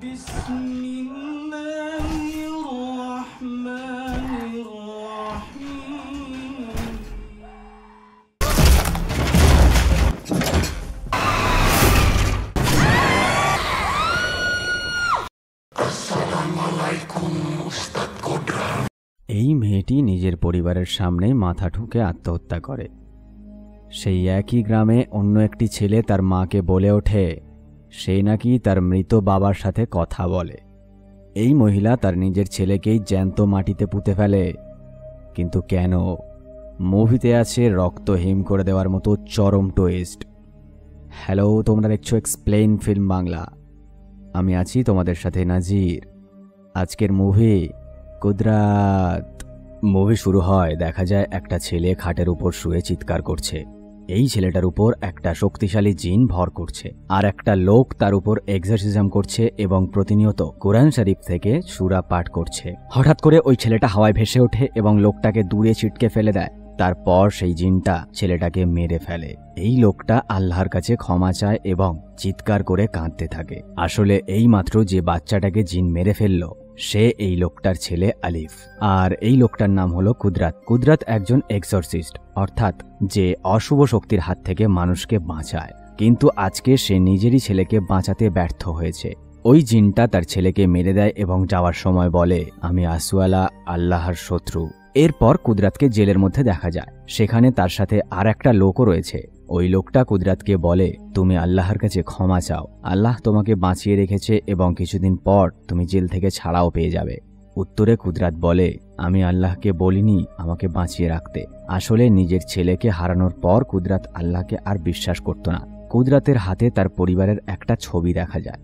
এই মেয়েটি নিজের পরিবারের সামনে মাথা ঠুকে আত্মহত্যা করে। সেই একই গ্রামে অন্য একটি ছেলে তার মাকে বলে ওঠে সে নাকি তার মৃত বাবার সাথে কথা বলে। এই মহিলা তার নিজের ছেলেকেই জ্যান্ত মাটিতে পুঁতে ফেলে। কিন্তু কেন? মুভিতে আছে রক্ত হিম করে দেওয়ার মতো চরম টুইস্ট। হ্যালো, তোমরা দেখছো এক্সপ্লেইন ফিল্ম বাংলা। আমি আছি তোমাদের সাথে নাজির। আজকের মুভি কুদরাত। মুভি শুরু হয়, দেখা যায় একটা ছেলে খাটের উপর শুয়ে চিৎকার করছে। এই ছেলেটার উপর একটা শক্তিশালী জিন ভর করছে, আর একটা লোক তার উপর এক্সারসিজম করছে এবং প্রতিনিয়ত কোরআন শরীফ থেকে সূরা পাঠ করছে। হঠাৎ করে ওই ছেলেটা হাওয়ায় ভেসে ওঠে এবং লোকটাকে দূরে ছিটকে ফেলে দেয়। তারপর সেই জিনটা ছেলেটাকে মেরে ফেলে। এই লোকটা আল্লাহর কাছে ক্ষমা চায় এবং চিৎকার করে কাঁদতে থাকে। আসলে এই মাত্র যে বাচ্চাটাকে জিন মেরে ফেলল সে এই লোকটার ছেলে আলিফ, আর এই লোকটার নাম হলো কুদরাত। কুদরাত একজন এক্সরসিস্ট, অর্থাৎ যে অশুভ শক্তির হাত থেকে মানুষকে বাঁচায়। কিন্তু আজকে সে নিজেরই ছেলেকে বাঁচাতে ব্যর্থ হয়েছে। ওই জিনটা তার ছেলেকে মেরে দেয় এবং যাওয়ার সময় বলে, আমি আসওয়ালা, আল্লাহর শত্রু। এরপর কুদরাতকে জেলের মধ্যে দেখা যায়। সেখানে তার সাথে আর একটা লোকও রয়েছে। ওই লোকটা কুদরাতকে বলে, তুমি আল্লাহর কাছে ক্ষমা চাও, আল্লাহ তোমাকে বাঁচিয়ে রেখেছে এবং কিছুদিন পর তুমি জেল থেকে ছাড়াও পেয়ে যাবে। উত্তরে কুদরাত বলে, আমি আল্লাহকে বলিনি আমাকে বাঁচিয়ে রাখতে। আসলে নিজের ছেলেকে হারানোর পর কুদরাত আল্লাহকে আর বিশ্বাস করত না। কুদরাতের হাতে তার পরিবারের একটা ছবি দেখা যায়।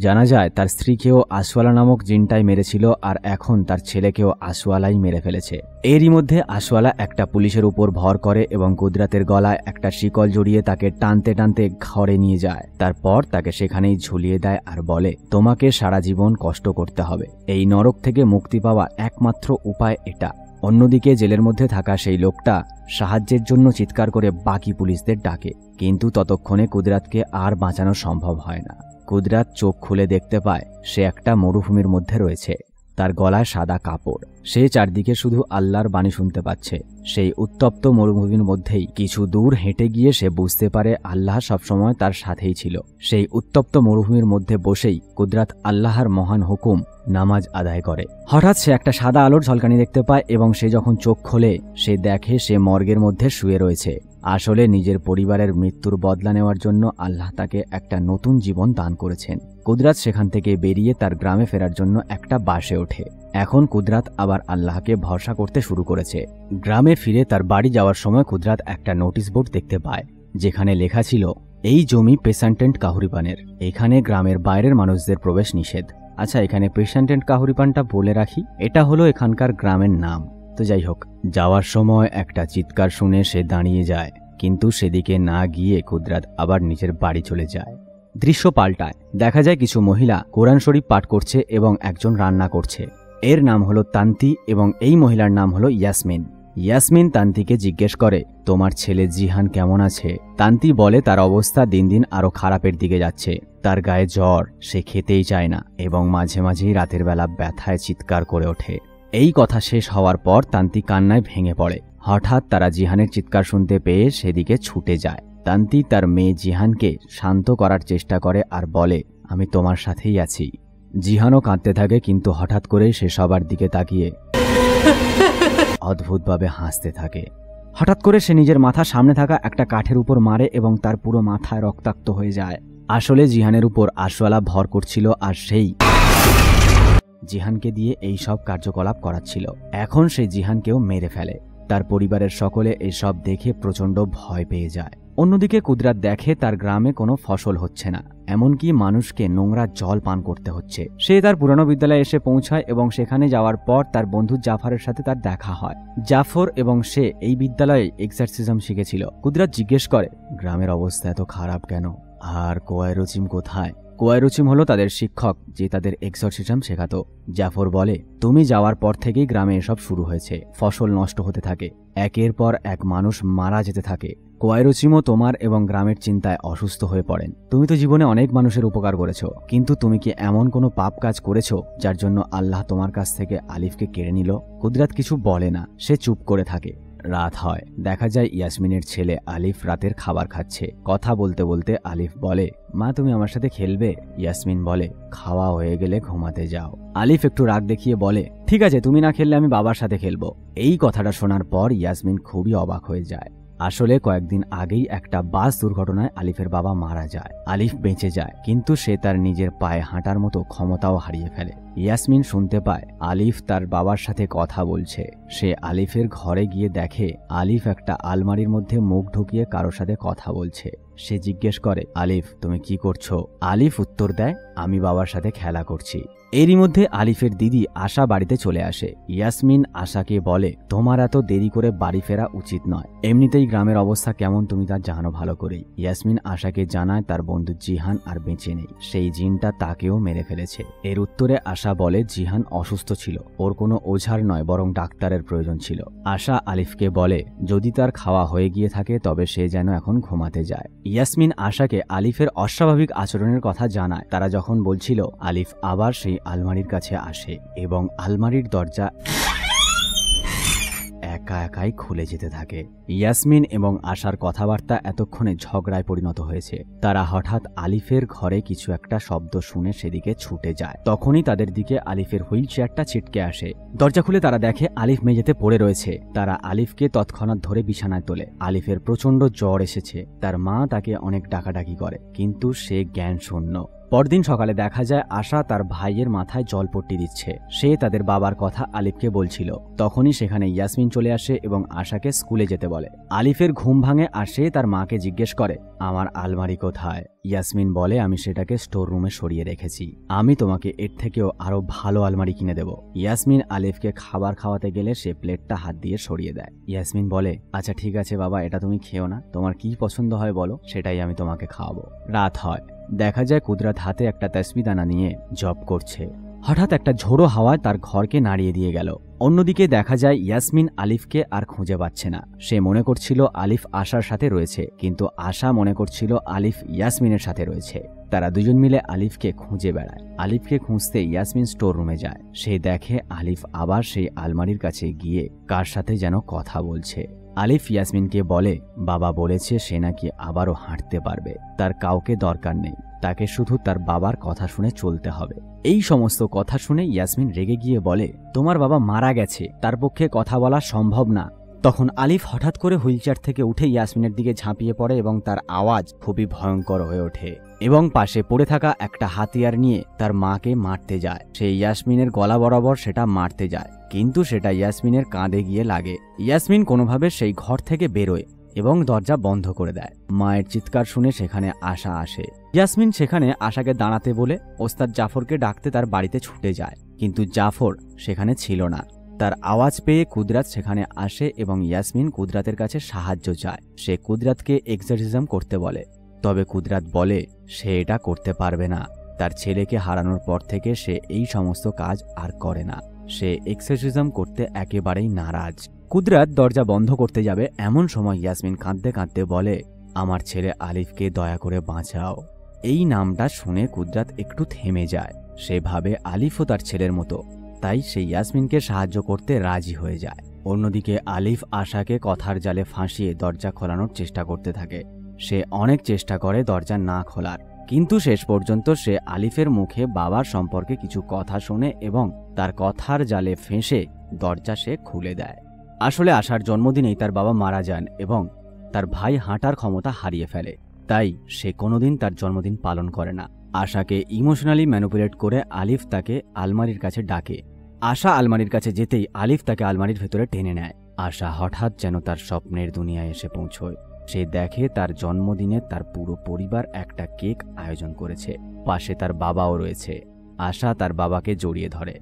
জানা যায় তার স্ত্রীকেও আসওয়ালা নামক জিনটাই মেরেছিল, আর এখন তার ছেলেকেও আসওয়ালাই মেরে ফেলেছে। এরই মধ্যে আসওয়ালা একটা পুলিশের উপর ভর করে এবং কুদরাতের গলায় একটা শিকল জড়িয়ে তাকে টানতে টানতে ঘরে নিয়ে যায়। তারপর তাকে সেখানেই ঝুলিয়ে দেয় আর বলে, তোমাকে সারা জীবন কষ্ট করতে হবে। এই নরক থেকে মুক্তি পাওয়া একমাত্র উপায় এটা। অন্যদিকে জেলের মধ্যে থাকা সেই লোকটা সাহায্যের জন্য চিৎকার করে বাকি পুলিশদের ডাকে, কিন্তু ততক্ষণে কুদরাতকে আর বাঁচানো সম্ভব হয় না। কুদরাত চোখ খুলে দেখতে পায় সে একটা মরুভূমির মধ্যে রয়েছে। তার গলায় সাদা কাপড়। সে চারদিকে শুধু আল্লাহর বাণী শুনতে পাচ্ছে। সেই উত্তপ্ত মরুভূমির মধ্যেই কিছু দূর হেঁটে গিয়ে সে বুঝতে পারে আল্লাহ সবসময় তার সাথেই ছিল। সেই উত্তপ্ত মরুভূমির মধ্যে বসেই কুদরাত আল্লাহর মহান হুকুম নামাজ আদায় করে। হঠাৎ সে একটা সাদা আলোর ঝলকানি দেখতে পায় এবং সে যখন চোখ খোলে সে দেখে সে মর্গের মধ্যে শুয়ে রয়েছে। আসলে নিজের পরিবারের মৃত্যুর বদলা নেওয়ার জন্য আল্লাহ তাকে একটা নতুন জীবন দান করেছেন। কুদরাত সেখান থেকে বেরিয়ে তার গ্রামে ফেরার জন্য একটা বাসে ওঠে। এখন কুদরাত আবার আল্লাহকে ভরসা করতে শুরু করেছে। গ্রামে ফিরে তার বাড়ি যাওয়ার সময় কুদরাত একটা নোটিশ বোর্ড দেখতে পায়, যেখানে লেখা ছিল, এই জমি পেশেন্টেন্ট কাহুরিপানের, এখানে গ্রামের বাইরের মানুষদের প্রবেশ নিষেধ। আচ্ছা, এখানে পেশেন্টেন্ট কাহুরিপানটা বলে রাখি, এটা হলো এখানকার গ্রামের নাম। তো যাই হোক, যাওয়ার সময় একটা চিৎকার শুনে সে দাঁড়িয়ে যায়, কিন্তু সেদিকে না গিয়ে কুদরাত আবার নিজের বাড়ি চলে যায়। দৃশ্য পাল্টায়, দেখা যায় কিছু মহিলা কোরআন শরীফ পাঠ করছে এবং একজন রান্না করছে। এর নাম হলো তান্তি এবং এই মহিলার নাম হলো ইয়াসমিন। ইয়াসমিন তান্তিকে জিজ্ঞেস করে, তোমার ছেলে জিহান কেমন আছে? তান্তি বলে তার অবস্থা দিন দিন আরো খারাপের দিকে যাচ্ছে। তার গায়ে জ্বর, সে খেতেই চায় না এবং মাঝে মাঝেই রাতের বেলা ব্যথায় চিৎকার করে ওঠে। এই কথা শেষ হওয়ার পর তান্তি কান্নায় ভেঙে পড়ে। হঠাৎ তারা জিহানের চিৎকার শুনতে পেয়ে সেদিকে ছুটে যায়। তান্তি তার মেয়ে জিহানকে শান্ত করার চেষ্টা করে আর বলে, আমি তোমার সাথেই আছি। জিহানও কাঁদতে থাকে, কিন্তু হঠাৎ করে সে সবার দিকে তাকিয়ে অদ্ভুতভাবে হাসতে থাকে। হঠাৎ করে সে নিজের মাথা সামনে থাকা একটা কাঠের উপর মারে এবং তার পুরো মাথায় রক্তাক্ত হয়ে যায়। আসলে জিহানের উপর আসওয়ালা ভর করছিল আর সেই জিহানকে দিয়ে এই সব কার্যকলাপ করাচ্ছিল। এখন সে জিহানকেও মেরে ফেলে। তার পরিবারের সকলে এসব দেখে প্রচন্ড ভয় পেয়ে যায়। অন্যদিকে কুদরাত দেখে তার গ্রামে কোনো ফসল হচ্ছে না, এমনকি মানুষকে নোংরা জল পান করতে হচ্ছে। সে তার পুরানো বিদ্যালয়ে এসে পৌঁছায় এবং সেখানে যাওয়ার পর তার বন্ধু জাফরের সাথে তার দেখা হয়। জাফর এবং সে এই বিদ্যালয়ে এক্সারসিজম শিখেছিল। কুদরাত জিজ্ঞেস করে, গ্রামের অবস্থা এত খারাপ কেন? আর কোয়াইরুচিম কোথায়? কোয়াইরুচিম হলো তাদের শিক্ষক, যে তাদের এক্সারসিজম শেখাতো। জাফর বলে, তুমি যাওয়ার পর থেকেই গ্রামে এসব শুরু হয়েছে। ফসল নষ্ট হতে থাকে, একের পর এক মানুষ মারা যেতে থাকে। কোয়াইরোচিমো তোমার এবং গ্রামের চিন্তায় অসুস্থ হয়ে পড়েন। তুমি তো জীবনে অনেক মানুষের উপকার করেছ, কিন্তু তুমি কি এমন কোনো পাপ কাজ করেছ যার জন্য আল্লাহ তোমার কাছ থেকে আলিফকে কেড়ে নিল? কুদরাত কিছু বলে না, সে চুপ করে থাকে। রাত হয়, দেখা যায় ইয়াসমিনের ছেলে আলিফ রাতের খাবার খাচ্ছে। কথা বলতে বলতে আলিফ বলে, মা তুমি আমার সাথে খেলবে? ইয়াসমিন বলে, খাওয়া হয়ে গেলে ঘুমাতে যাও। আলিফ একটু রাগ দেখিয়ে বলে, ঠিক আছে, তুমি না খেললে আমি বাবার সাথে খেলবো। এই কথাটা শোনার পর ইয়াসমিন খুবই অবাক হয়ে যায়। আসলে কয়েকদিন আগেই একটা বাস দুর্ঘটনায় আলিফের বাবা মারা যায়। আলিফ বেঁচে যায়, কিন্তু সে তার নিজের পায়ে হাঁটার মতো ক্ষমতাও হারিয়ে ফেলে। ইয়াসমিন শুনতে পায় আলিফ তার বাবার সাথে কথা বলছে। সে আলিফের ঘরে গিয়ে দেখে আলিফ একটা আলমারির মধ্যে মুখ ঢুকিয়ে কারোর সাথে কথা বলছে। সে জিজ্ঞেস করে, আলিফ তুমি কি করছো? আলিফ উত্তর দেয়, আমি বাবার সাথে খেলা করছি। এরই মধ্যে আলিফের দিদি আশা বাড়িতে চলে আসে। ইয়াসমিন আশাকে বলে, তোমার এত দেরি করে বাড়ি ফেরা উচিত নয়, এমনিতেই গ্রামের অবস্থা কেমন তুমি তা জানো ভালো করেই। ইয়াসমিন আশাকে জানায় তার বন্ধু জিহান আর বেঁচে নেই, সেই জিনটা তাকেও মেরে ফেলেছে। এর উত্তরে আশা বলে জিহান অসুস্থ ছিল, ওর কোনো ওঝার নয় বরং ডাক্তারের প্রয়োজন ছিল। আশা আলিফকে বলে যদি তার খাওয়া হয়ে গিয়ে থাকে তবে সে যেন এখন ঘুমাতে যায়। ইয়াসমিন আশাকে আলিফের অস্বাভাবিক আচরণের কথা জানায়। তারা যখন বলছিল, আলিফ আবার সেই আলমারির কাছে আসে এবং আলমারির দরজা একা একাই খুলে যেতে থাকে। ইয়াসমিন এবং আশার কথাবার্তা এতক্ষণে ঝগড়ায় পরিণত হয়েছে। তারা হঠাৎ আলিফের ঘরে কিছু একটা শব্দ শুনে সেদিকে ছুটে যায়। তখনই তাদের দিকে আলিফের হুইল চেয়ারটা ছিটকে আসে। দরজা খুলে তারা দেখে আলিফ মেঝেতে পড়ে রয়েছে। তারা আলিফকে তৎক্ষণাৎ ধরে বিছানায় তোলে। আলিফের প্রচন্ড জ্বর এসেছে। তার মা তাকে অনেক ডাকাডাকি করে, কিন্তু সে জ্ঞান শূন্য। পরদিন সকালে দেখা যায় আশা তার ভাইয়ের মাথায় জলপট্টি দিচ্ছে। সে তাদের বাবার কথা আলিফকে বলছিল। তখনই সেখানে ইয়াসমিন চলে আসে এবং আশাকে স্কুলে যেতে বলে। আলিফের ঘুম ভাঙে আর সে তার মাকে জিজ্ঞেস করে, আমার আলমারি কোথায়? ইয়াসমিন বলে, আমি সেটাকে স্টোর রুমে সরিয়ে রেখেছি, আমি তোমাকে এর থেকেও আরো ভালো আলমারি কিনে দেব। ইয়াসমিন আলিফকে খাবার খাওয়াতে গেলে সে প্লেটটা হাত দিয়ে সরিয়ে দেয়। ইয়াসমিন বলে, আচ্ছা ঠিক আছে বাবা, এটা তুমি খেও না, তোমার কি পছন্দ হয় বলো, সেটাই আমি তোমাকে খাওয়াবো। রাত হয়, দেখা যায় কুদরাত হাতে একটা তসবিদানা নিয়ে জব করছে। হঠাৎ একটা ঝোড়ো হাওয়ায় তার ঘরকে নাড়িয়ে দিয়ে গেল। অন্যদিকে দেখা যায় ইয়াসমিন আলিফকে আর খুঁজে পাচ্ছে না। সে মনে করছিল আলিফ আশার সাথে রয়েছে, কিন্তু আশা মনে করছিল আলিফ ইয়াসমিনের সাথে রয়েছে। তারা দুজন মিলে আলিফকে খুঁজে বেড়ায়। আলিফকে খুঁজতে ইয়াসমিন স্টোর রুমে যায়। সে দেখে আলিফ আবার সেই আলমারির কাছে গিয়ে কার সাথে যেন কথা বলছে। আলিফ ইয়াসমিনকে বলে, বাবা বলেছে সে নাকি আবারও হাঁটতে পারবে, তার কাউকে দরকার নেই, তাকে শুধু তার বাবার কথা শুনে চলতে হবে। এই সমস্ত কথা শুনে ইয়াসমিন রেগে গিয়ে বলে, তোমার বাবা মারা গেছে, তার পক্ষে কথা বলা সম্ভব না। তখন আলিফ হঠাৎ করে হুইলচেয়ার থেকে উঠে ইয়াসমিনের দিকে ঝাঁপিয়ে পড়ে এবং তার আওয়াজ খুবই ভয়ঙ্কর হয়ে ওঠে এবং পাশে পড়ে থাকা একটা হাতিয়ার নিয়ে তার মাকে মারতে যায়। সে ইয়াসমিনের গলা বরাবর সেটা মারতে যায়, কিন্তু সেটা ইয়াসমিনের কাঁধে গিয়ে লাগে। ইয়াসমিন কোনোভাবে সেই ঘর থেকে বেরোয় এবং দরজা বন্ধ করে দেয়। মায়ের চিৎকার শুনে সেখানে আশা আসে। ইয়াসমিন সেখানে আশাকে দাঁড়াতে বলে ওস্তাদ জাফরকে ডাকতে তার বাড়িতে ছুটে যায়, কিন্তু জাফর সেখানে ছিল না। তার আওয়াজ পেয়ে কুদরাত সেখানে আসে এবং ইয়াসমিন কুদরাতের কাছে সাহায্য চায়। সে কুদরাতকে এক্সারসিজম করতে বলে, তবে কুদরাত বলে সে এটা করতে পারবে না। তার ছেলেকে হারানোর পর থেকে সে এই সমস্ত কাজ আর করে না। সে এক্সারসিজম করতে একেবারেই নারাজ। কুদরাত দরজা বন্ধ করতে যাবে, এমন সময় ইয়াসমিন কাঁদতে কাঁদতে বলে, আমার ছেলে আলিফকে দয়া করে বাঁচাও। এই নামটা শুনে কুদরাত একটু থেমে যায়। সে ভাবে আলিফও তার ছেলের মতো, তাই সে ইয়াসমিনকে সাহায্য করতে রাজি হয়ে যায়। অন্যদিকে আলিফ আশাকে কথার জালে ফাঁসিয়ে দরজা খোলানোর চেষ্টা করতে থাকে। সে অনেক চেষ্টা করে দরজা না খোলার, কিন্তু শেষ পর্যন্ত সে আলিফের মুখে বাবার সম্পর্কে কিছু কথা শোনে এবং তার কথার জালে ফেঁসে দরজা সে খুলে দেয়। আসলে আশার জন্মদিনেই তার বাবা মারা যান এবং তার ভাই হাঁটার ক্ষমতা হারিয়ে ফেলে, তাই সে কোনোদিন তার জন্মদিন পালন করে না। আশাকে ইমোশনালি ম্যানিপুলেট করে আলিফ তাকে আলমারির কাছে ডাকে। আশা আলমারির কাছে যেতেই আলিফ তাকে আলমারির ভেতরে টেনে নেয়। আশা হঠাৎ যেন তার স্বপ্নের দুনিয়ায় এসে পৌঁছয়। সে দেখে তার জন্মদিনে তার পুরো পরিবার একটা কেক আয়োজন করেছে, পাশে তার বাবাও রয়েছে। আশা তার বাবাকে জড়িয়ে ধরে।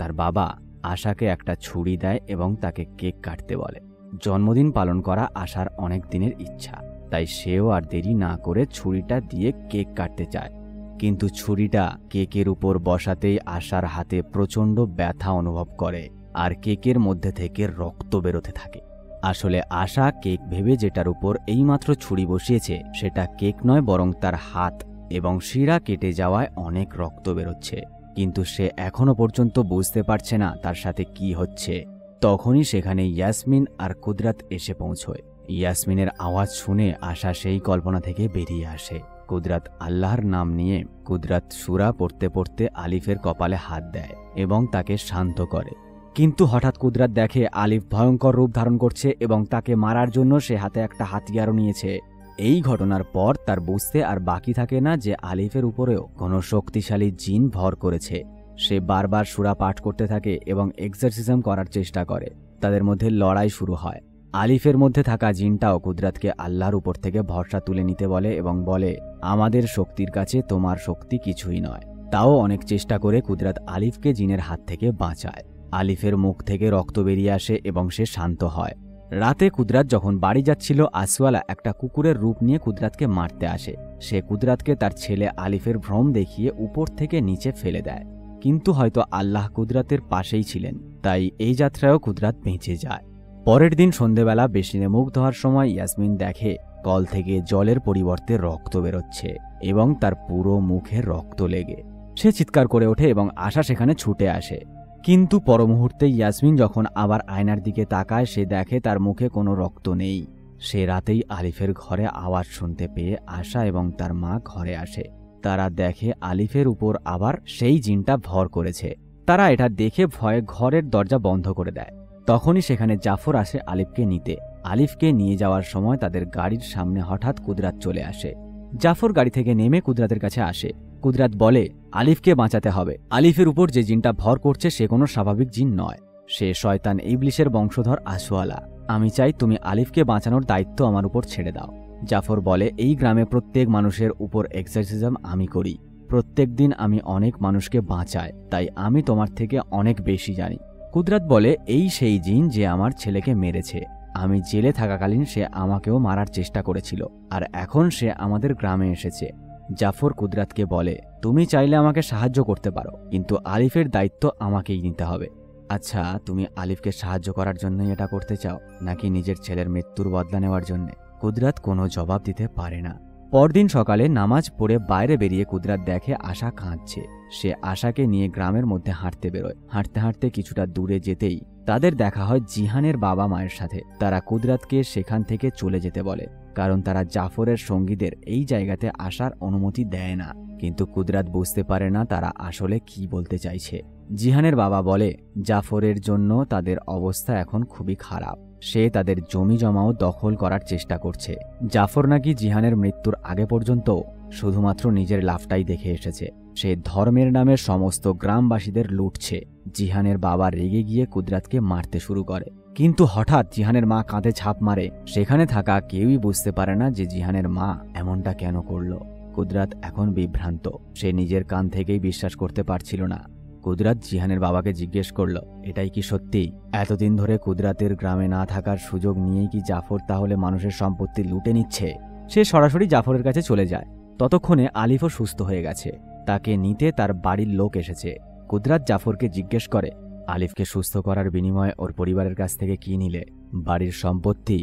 তার বাবা আশাকে একটা ছুরি দেয় এবং তাকে কেক কাটতে বলে। জন্মদিন পালন করা আশার অনেক দিনের ইচ্ছা, তাই সেও আর দেরি না করে ছুরিটা দিয়ে কেক কাটতে চায়, কিন্তু ছুরিটা কেকের উপর বসাতেই আশার হাতে প্রচণ্ড ব্যথা অনুভব করে আর কেকের মধ্যে থেকে রক্ত বেরোতে থাকে। আসলে আশা কেক ভেবে যেটার উপর এইমাত্র ছুরি বসিয়েছে সেটা কেক নয়, বরং তার হাত, এবং শিরা কেটে যাওয়ায় অনেক রক্ত বেরোচ্ছে। কিন্তু সে এখনো পর্যন্ত বুঝতে পারছে না তার সাথে কি হচ্ছে। তখনই সেখানে ইয়াসমিন আর কুদরাত এসে পৌঁছয়। ইয়াসমিনের আওয়াজ শুনে আশা সেই কল্পনা থেকে বেরিয়ে আসে। কুদরাত আল্লাহর নাম নিয়ে কুদরাত সূরা পড়তে পড়তে আলিফের কপালে হাত দেয় এবং তাকে শান্ত করে। কিন্তু হঠাৎ কুদরাত দেখে আলিফ ভয়ঙ্কর রূপ ধারণ করছে এবং তাকে মারার জন্য সে হাতে একটা হাতিয়ারও নিয়েছে। এই ঘটনার পর তার বুঝতে আর বাকি থাকে না যে আলিফের উপরেও কোনো শক্তিশালী জিন ভর করেছে। সে বারবার সূরা পাঠ করতে থাকে এবং এক্সারসিজম করার চেষ্টা করে। তাদের মধ্যে লড়াই শুরু হয়। আলিফের মধ্যে থাকা জিনটাও কুদরাতকে আল্লাহর উপর থেকে ভরসা তুলে নিতে বলে এবং বলে, আমাদের শক্তির কাছে তোমার শক্তি কিছুই নয়। তাও অনেক চেষ্টা করে কুদরাত আলিফকে জিনের হাত থেকে বাঁচায়। আলিফের মুখ থেকে রক্ত বেরিয়ে আসে এবং সে শান্ত হয়। রাতে কুদরাত যখন বাড়ি যাচ্ছিল, আসওয়ালা একটা কুকুরের রূপ নিয়ে কুদরাতকে মারতে আসে। সে কুদরাতকে তার ছেলে আলিফের ভ্রম দেখিয়ে উপর থেকে নিচে ফেলে দেয়। কিন্তু হয়তো আল্লাহ কুদরাতের পাশেই ছিলেন, তাই এই যাত্রায়ও কুদরাত বেঁচে যায়। পরের দিন সন্ধেবেলা বেসিনে মুখ ধোয়ার সময় ইয়াসমিন দেখে কল থেকে জলের পরিবর্তে রক্ত বেরোচ্ছে এবং তার পুরো মুখে রক্ত লেগে। সে চিৎকার করে ওঠে এবং আশা সেখানে ছুটে আসে। কিন্তু পরমুহূর্তে ইয়াসমিন যখন আবার আয়নার দিকে তাকায়, সে দেখে তার মুখে কোনো রক্ত নেই। সে রাতেই আলিফের ঘরে আওয়াজ শুনতে পেয়ে আশা এবং তার মা ঘরে আসে। তারা দেখে আলিফের উপর আবার সেই জিনটা ভর করেছে। তারা এটা দেখে ভয়ে ঘরের দরজা বন্ধ করে দেয়। তখনই সেখানে জাফর আসে আলিফকে নিতে। আলিফকে নিয়ে যাওয়ার সময় তাদের গাড়ির সামনে হঠাৎ কুদরাত চলে আসে। জাফর গাড়ি থেকে নেমে কুদরাতের কাছে আসে। কুদরাত বলে, আলিফকে বাঁচাতে হবে। আলিফের উপর যে জিনটা ভর করছে সে কোনো স্বাভাবিক জিন নয়, সে শয়তান ইবলিসের বংশধর আসওয়ালা। আমি চাই তুমি আলিফকে বাঁচানোর দায়িত্ব আমার উপর ছেড়ে দাও। জাফর বলে, এই গ্রামে প্রত্যেক মানুষের উপর এক্সারসিজম আমি করি। প্রত্যেক দিন আমি অনেক মানুষকে বাঁচাই, তাই আমি তোমার থেকে অনেক বেশি জানি। কুদরাত বলে, এই সেই জিন যে আমার ছেলেকে মেরেছে। আমি জেলে থাকাকালীন সে আমাকেও মারার চেষ্টা করেছিল, আর এখন সে আমাদের গ্রামে এসেছে। জাফর কুদরাতকে বলে, তুমি চাইলে আমাকে সাহায্য করতে পারো, কিন্তু আলিফের দায়িত্ব আমাকেই নিতে হবে। আচ্ছা, তুমি আলিফকে সাহায্য করার জন্যই এটা করতে চাও, নাকি নিজের ছেলের মৃত্যুর বদলা নেওয়ার জন্য? কুদরাত কোনো জবাব দিতে পারে না। পরদিন সকালে নামাজ পড়ে বাইরে বেরিয়ে কুদরাত দেখে আশা কাঁদছে। সে আশাকে নিয়ে গ্রামের মধ্যে হাঁটতে বেরোয়। হাঁটতে হাঁটতে কিছুটা দূরে যেতেই তাদের দেখা হয় জিহানের বাবা মায়ের সাথে। তারা কুদরাতকে সেখান থেকে চলে যেতে বলে, কারণ তারা জাফরের সঙ্গীদের এই জায়গাতে আসার অনুমতি দেয় না। কিন্তু কুদরাত বুঝতে পারে না তারা আসলে কি বলতে চাইছে। জিহানের বাবা বলে, জাফরের জন্য তাদের অবস্থা এখন খুবই খারাপ। সে তাদের জমি জমাও দখল করার চেষ্টা করছে। জাফর নাকি জিহানের মৃত্যুর আগে পর্যন্ত শুধুমাত্র নিজের লাভটাই দেখে এসেছে। সে ধর্মের নামে সমস্ত গ্রামবাসীদের লুটছে। জিহানের বাবা রেগে গিয়ে কুদরাতকে মারতে শুরু করে। কিন্তু হঠাৎ জিহানের মা কাঁধে ঝাঁপ মারে। সেখানে থাকা কেউই বুঝতে পারে না যে জিহানের মা এমনটা কেন করল। কুদরাত এখন বিভ্রান্ত। সে নিজের কান থেকেই বিশ্বাস করতে পারছিল না। কুদরাত জিহানের বাবাকে জিজ্ঞেস করল, এটাই কি সত্যি? এতদিন ধরে কুদরাতের গ্রামে না থাকার সুযোগ নিয়েই কি জাফর তাহলে মানুষের সম্পত্তি লুটে নিচ্ছে? সে সরাসরি জাফরের কাছে চলে যায়। ততক্ষণে আলিফও সুস্থ হয়ে গেছে। তাকে নিতে তার বাড়ির লোক এসেছে। কুদরাত জাফরকে জিজ্ঞেস করে, আলিফকে সুস্থ করার বিনিময়ে ওর পরিবারের কাছ থেকে কি নিলে? বাড়ির সম্পত্তি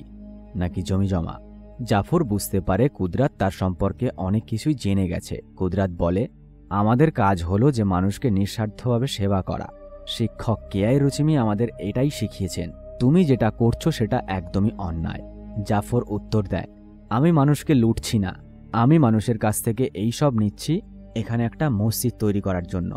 নাকি জমি জমা? জাফর বুঝতে পারে কুদরাত তার সম্পর্কে অনেক কিছুই জেনে গেছে। কুদরাত বলে, আমাদের কাজ হলো যে মানুষকে নিঃস্বার্থভাবে সেবা করা। শিক্ষক কেআই রুচিমি আমাদের এটাই শিখিয়েছেন। তুমি যেটা করছো সেটা একদমই অন্যায়। জাফর উত্তর দেয়, আমি মানুষকে লুটছি না। আমি মানুষের কাছ থেকে এই সব নিচ্ছি এখানে একটা মসজিদ তৈরি করার জন্য।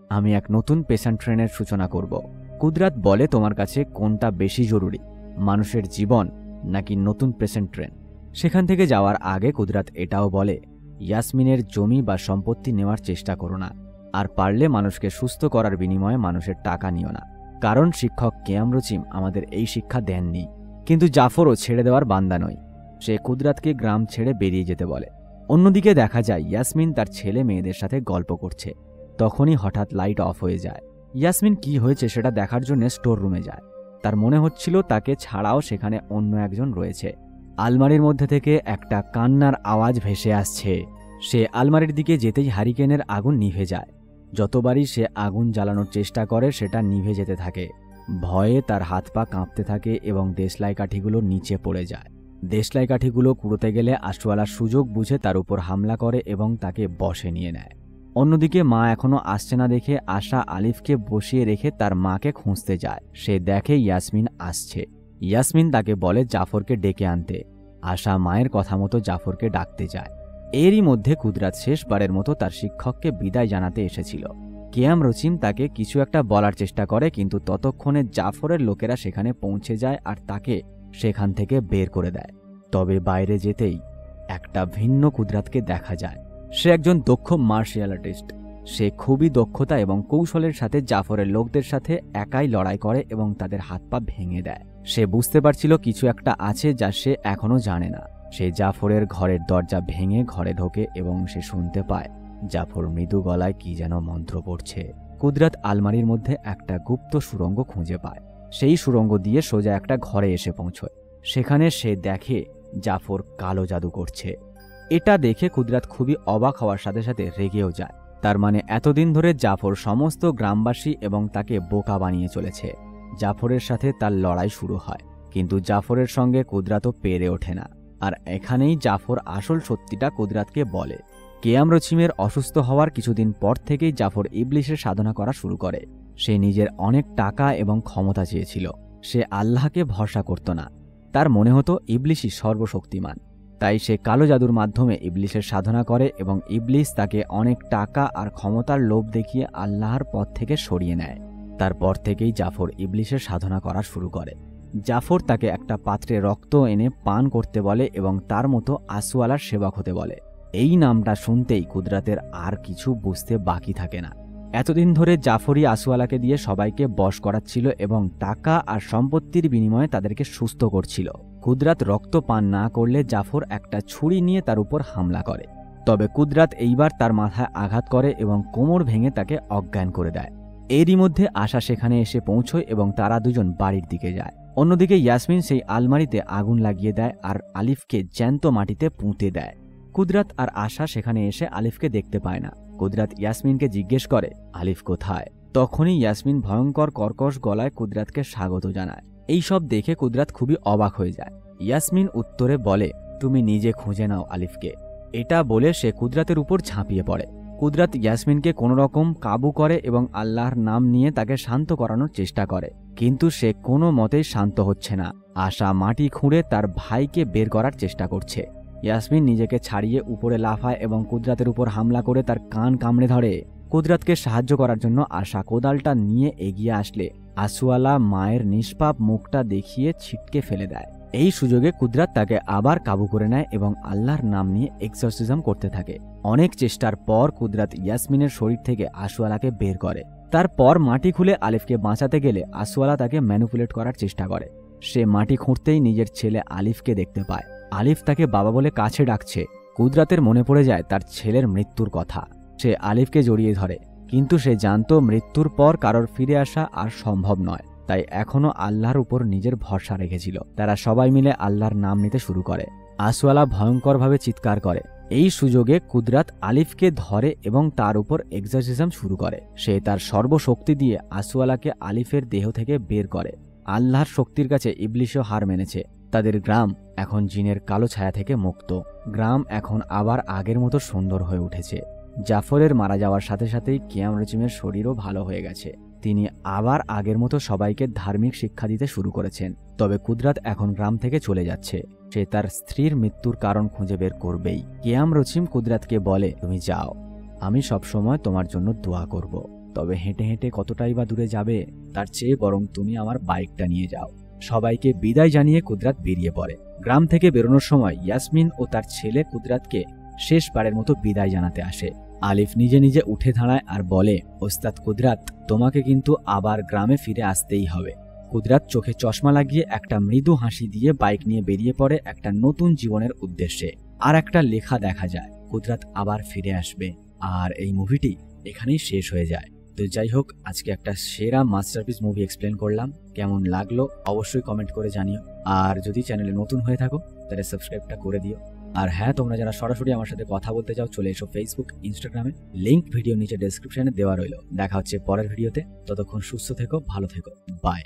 আমি এক নতুন পেশেন্ট ট্রেনের সূচনা করব। কুদরাত বলে, তোমার কাছে কোনটা বেশি জরুরি, মানুষের জীবন নাকি নতুন পেশেন্ট ট্রেন? সেখান থেকে যাওয়ার আগে কুদরাত এটাও বলে, ইয়াসমিনের জমি বা সম্পত্তি নেওয়ার চেষ্টা করো না, আর পারলে মানুষকে সুস্থ করার বিনিময়ে মানুষের টাকা নিও না, কারণ শিক্ষক কেয়াম রচিম আমাদের এই শিক্ষা দেননি। কিন্তু জাফরও ছেড়ে দেওয়ার বান্দা নয়। সে কুদরাতকে গ্রাম ছেড়ে বেরিয়ে যেতে বলে। অন্যদিকে দেখা যায় ইয়াসমিন তার ছেলে মেয়েদের সাথে গল্প করছে। তখনই হঠাৎ লাইট অফ হয়ে যায়। ইয়াসমিন কি হয়েছে সেটা দেখার জন্য স্টোর রুমে যায়। তার মনে হচ্ছিল তাকে ছাড়াও সেখানে অন্য একজন রয়েছে। আলমারির মধ্যে থেকে একটা কান্নার আওয়াজ ভেসে আসছে। সে আলমারির দিকে যেতেই হারিকেনের আগুন নিভে যায়। যতবারই সে আগুন জ্বালানোর চেষ্টা করে সেটা নিভে যেতে থাকে। ভয়ে তার হাত পা কাঁপতে থাকে এবং দেশলাই কাঠিগুলো নিচে পড়ে যায়। দেশলাই কাঠিগুলো কুড়োতে গেলে আশুয়ালা সুযোগ বুঝে তার উপর হামলা করে এবং তাকে বশে নিয়ে নেয়। অন্যদিকে মা এখনো আসছে না দেখে আশা আলিফকে বসিয়ে রেখে তার মাকে খুঁজতে যায়। সে দেখে ইয়াসমিন আসছে। ইয়াসমিন তাকে বলে জাফরকে ডেকে আনতে। আশা মায়ের কথা মতো জাফরকে ডাকতে যায়। এরই মধ্যে কুদরাত শেষবারের মতো তার শিক্ষককে বিদায় জানাতে এসেছিল। কেয়াম রচিম তাকে কিছু একটা বলার চেষ্টা করে, কিন্তু ততক্ষণে জাফরের লোকেরা সেখানে পৌঁছে যায় আর তাকে সেখান থেকে বের করে দেয়। তবে বাইরে যেতেই একটা ভিন্ন কুদরাতকে দেখা যায়। সে একজন দক্ষ মার্শাল আর্টিস্ট। সে খুবই দক্ষতা এবং কৌশলের সাথে জাফরের লোকদের সাথে একাই লড়াই করে এবং তাদের হাত পা ভেঙে দেয়। সে বুঝতে পারছিল কিছু একটা আছে যা সে এখনো জানে না। সে জাফরের ঘরের দরজা ভেঙে ঘরে ঢোকে এবং সে শুনতে পায় জাফর মৃদু গলায় কি যেন মন্ত্র পড়ছে। কুদরাত আলমারির মধ্যে একটা গুপ্ত সুড়ঙ্গ খুঁজে পায়। সেই সুড়ঙ্গ দিয়ে সোজা একটা ঘরে এসে পৌঁছয়। সেখানে সে দেখে জাফর কালো জাদু করছে। এটা দেখে কুদরাত খুবই অবাক হওয়ার সাথে সাথে রেগেও যায়। তার মানে এতদিন ধরে জাফর সমস্ত গ্রামবাসী এবং তাকে বোকা বানিয়ে চলেছে। জাফরের সাথে তার লড়াই শুরু হয়, কিন্তু জাফরের সঙ্গে কুদরাতও পেরে ওঠে না। আর এখানেই জাফর আসল সত্যিটা কুদরাতকে বলে। কেয়াম রচিমের অসুস্থ হওয়ার কিছুদিন পর থেকেই জাফর ইবলিশের সাধনা করা শুরু করে। সে নিজের অনেক টাকা এবং ক্ষমতা চেয়েছিল। সে আল্লাহকে ভরসা করত না। তার মনে হতো ইবলিশই সর্বশক্তিমান। তাই সে কালো জাদুর মাধ্যমে ইবলিশের সাধনা করে এবং ইবলিশ তাকে অনেক টাকা আর ক্ষমতার লোভ দেখিয়ে আল্লাহর পথ থেকে সরিয়ে নেয়। তারপর থেকেই জাফর ইবলিশের সাধনা করা শুরু করে। জাফর তাকে একটা পাত্রে রক্ত এনে পান করতে বলে এবং তার মতো আসওয়ালার সেবক হতে বলে। এই নামটা শুনতেই কুদরাতের আর কিছু বুঝতে বাকি থাকে না। এতদিন ধরে জাফরই আসওয়ালাকে দিয়ে সবাইকে বশ করাচ্ছিল এবং টাকা আর সম্পত্তির বিনিময়ে তাদেরকে সুস্থ করছিল। কুদরাত রক্ত পান না করলে জাফর একটা ছুরি নিয়ে তার উপর হামলা করে। তবে কুদরাত এইবার তার মাথায় আঘাত করে এবং কোমর ভেঙে তাকে অজ্ঞান করে দেয়। এরই মধ্যে আশা সেখানে এসে পৌঁছয় এবং তারা দুজন বাড়ির দিকে যায়। অন্যদিকে ইয়াসমিন সেই আলমারিতে আগুন লাগিয়ে দেয় আর আলিফকে জ্যান্ত মাটিতে পুঁতে দেয়। কুদরাত আর আশা সেখানে এসে আলিফকে দেখতে পায় না। কুদরাত ইয়াসমিনকে জিজ্ঞেস করে আলিফ কোথায়। তখনই ইয়াসমিন ভয়ঙ্কর কর্কশ গলায় কুদরাতকে স্বাগত জানায়। এইসব দেখে কুদরাত খুবই অবাক হয়ে যায়। ইয়াসমিন উত্তরে বলে তুমি নিজে খুঁজে নাও আলিফকে। এটা বলে সে কুদরাতের উপর ঝাঁপিয়ে পড়ে। কুদরাত ইয়াসমিনকে কোনোরকম কাবু করে এবং আল্লাহর নাম নিয়ে তাকে শান্ত করানোর চেষ্টা করে, কিন্তু সে কোনো মতেই শান্ত হচ্ছে না। আশা মাটি খুঁড়ে তার ভাইকে বের করার চেষ্টা করছে। ইয়াসমিন নিজেকে ছাড়িয়ে উপরে লাফায় এবং কুদরাতের উপর হামলা করে তার কান কামড়ে ধরে। কুদরাতকে সাহায্য করার জন্য আশা কোদালটা নিয়ে এগিয়ে আসলে আসওয়ালা মায়ের নিষ্পাপ মুখটা দেখিয়ে ছিটকে ফেলে দেয়। এই সুযোগে কুদরাত তাকে আবার কাবু করে নেয় এবং আল্লাহর নাম নিয়ে এক্সরসিজম করতে থাকে। অনেক চেষ্টার পর কুদরাত ইয়াসমিনের শরীর থেকে আসওয়ালাকে বের করে। তারপর মাটি খুলে আলিফকে বাঁচাতে গেলে আসওয়ালা তাকে ম্যানিপুলেট করার চেষ্টা করে। সে মাটি খুঁড়তেই নিজের ছেলে আলিফকে দেখতে পায়। আলিফ তাকে বাবা বলে কাছে ডাকছে। কুদরাতের মনে পড়ে যায় তার ছেলের মৃত্যুর কথা। সে আলিফকে জড়িয়ে ধরে, কিন্তু সে জানত মৃত্যুর পর কারোর ফিরে আসা আর সম্ভব নয়। তাই এখনো আল্লাহর উপর নিজের ভরসা রেখেছিল। তারা সবাই মিলে আল্লাহর নাম নিতে শুরু করে। আসওয়ালা ভয়ঙ্করভাবে চিৎকার করে। এই সুযোগে কুদরাত আলিফকে ধরে এবং তার উপর এক্সরসিজম শুরু করে। সে তার সর্বশক্তি দিয়ে আসওয়ালাকে আলিফের দেহ থেকে বের করে। আল্লাহর শক্তির কাছে ইবলিশও হার মেনেছে। তাদের গ্রাম এখন জিনের কালো ছায়া থেকে মুক্ত। গ্রাম এখন আবার আগের মতো সুন্দর হয়ে উঠেছে। জাফরের মারা যাওয়ার সাথে সাথেই কিয়াম রচিমের শরীরও ভালো হয়ে গেছে। তিনি আবার আগের মতো সবাইকে ধার্মিক শিক্ষা দিতে শুরু করেছেন। তবে কুদরাত এখন গ্রাম থেকে চলে যাচ্ছে। সে তার স্ত্রীর মৃত্যুর কারণ খুঁজে বের করবেই। কিয়াম রচিম কুদরাতকে বলে তুমি যাও, আমি সবসময় তোমার জন্য দোয়া করব। তবে হেঁটে হেঁটে কতটাই বা দূরে যাবে, তার চেয়ে বরং তুমি আমার বাইকটা নিয়ে যাও। সবাইকে বিদায় জানিয়ে কুদরাত বেরিয়ে পড়ে। গ্রাম থেকে বেরোনোর সময় ইয়াসমিন ও তার ছেলে কুদরাতকে শেষবারের মতো বিদায় জানাতে আসে। আলিফ নিজে নিজে উঠে দাঁড়ায় আর বলে ওস্তাদ কুদরাত, তোমাকে কিন্তু আবার গ্রামে ফিরে আসতেই হবে। কুদরাত চোখে চশমা লাগিয়ে একটা মৃদু হাসি দিয়ে বাইক নিয়ে বেরিয়ে পড়ে একটা নতুন জীবনের উদ্দেশ্যে। আর একটা লেখা দেখা যায় কুদরাত আবার ফিরে আসবে। আর এই মুভিটি এখানেই শেষ হয়ে যায়। তো যাই হোক, আজকে একটা সেরা মাস্টারপিস মুভি এক্সপ্লেন করলাম। কেমন লাগলো অবশ্যই কমেন্ট করে জানিও। আর যদি চ্যানেলে নতুন হয়ে থাকো তাহলে সাবস্ক্রাইবটা করে দিও। আর হ্যাঁ, তোমরা যারা সরাসরি আমার সাথে কথা বলতে চাও চলে এসো ফেসবুক, ইনস্টাগ্রামে। লিংক ভিডিও নিচে ডেসক্রিপশনে দেওয়া রইল। দেখা হচ্ছে পরের ভিডিওতে। ততক্ষণ সুস্থ থেকো, ভালো থেকো, বাই।